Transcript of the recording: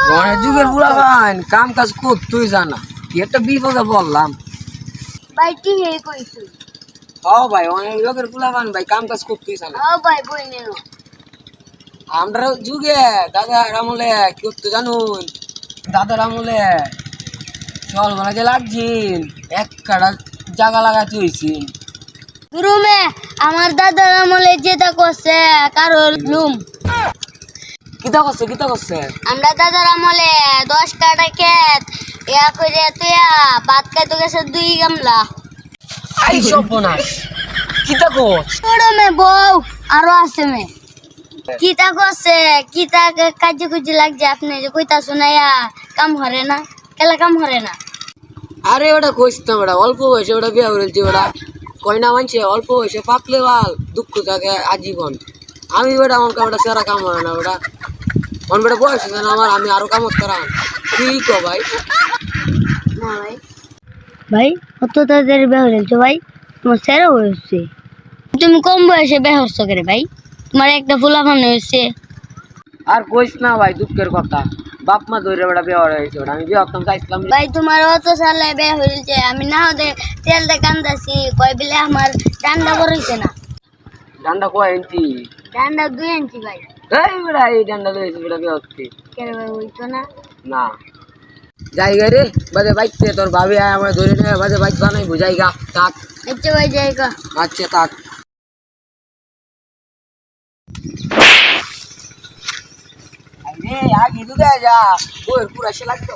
ঘরে যুগের পুরা ভাই কাম কাজ করতেই জানা কি একটা বিপদে বললাম ভাই কি হে কইছো ও ভাই অনেক লোকের পুরা ভাই কাম কাজ করতেই জানা ও ভাই বই নেনো আমরা যুগে দাদা আমলে কি করতে জানুন দাদার আমলে চল বলা যে লাগছিন এক কাটা জায়গা লাগাতে হয়েছি রুমে আমার দাদার আমলে যেটা করছে কারো লুম কিতা করছে আমরা দাদার আমলে 10 কাটা ক্ষেত ইয়া করে তুইয়া ভাত খাইতে গেছে 2 গামলা আই সর্বনাশ কিতা করছ রুমে বউ আরো আছে মে কিতা করছে কিতা কাজে কুজি লাগছে আপনি যে কইতা শোনায়া কাম হরে না কেলা কাম হরে না আরে ওটা কইস না ওটা অল্প বয়সে ওটা বিয়া করেছি ওটা কয়না মানছে অল্প বয়সে পাকলে বাল দুঃখ থাকে আজীবন আমি ওটা আমার ওটা সেরা কাম হয় না ওটা আমার বেটা বয়স আছে না আমার আমি আরো কাম করাম কি কো ভাই না ভাই ভাই কত তাড়াতাড়ি বিয়ে হয়েছে ভাই তোমার সেরা হয়েছে তুমি কম বয়সে বিয়ে হচ্ছ করে ভাই তোমার একটা ফুলাফান হয়েছে আর কইস না ভাই দুঃখের কথা বাপ মা ধরে ওটা বিয়ে হয়েছে ওটা আমি বিয়ে করতাম চাইছিলাম ভাই তোমার অত সালে বিয়ে হয়েছে আমি না হতে তেল দিয়ে কান্দাছি কয় বিলে আমার ডান্ডা বড় হয়েছে না ডান্ডা কয় ইঞ্চি ডান্ডা 2 ইঞ্চি ভাই এই বেটা এই ডান্ডা লইছি বেটা বিয়ে হচ্ছে কেন ভাই হইতো না না যাই গে রে বাজে বাইকতে তোর ভাবি আয় আমার ধরে নেবে বাজে বাইক বানাই বুঝাই গা তাক আচ্ছা ভাই যাই গা আচ্ছা তাক আরে আগে দুধে যা ওর পুরা সে লাগতো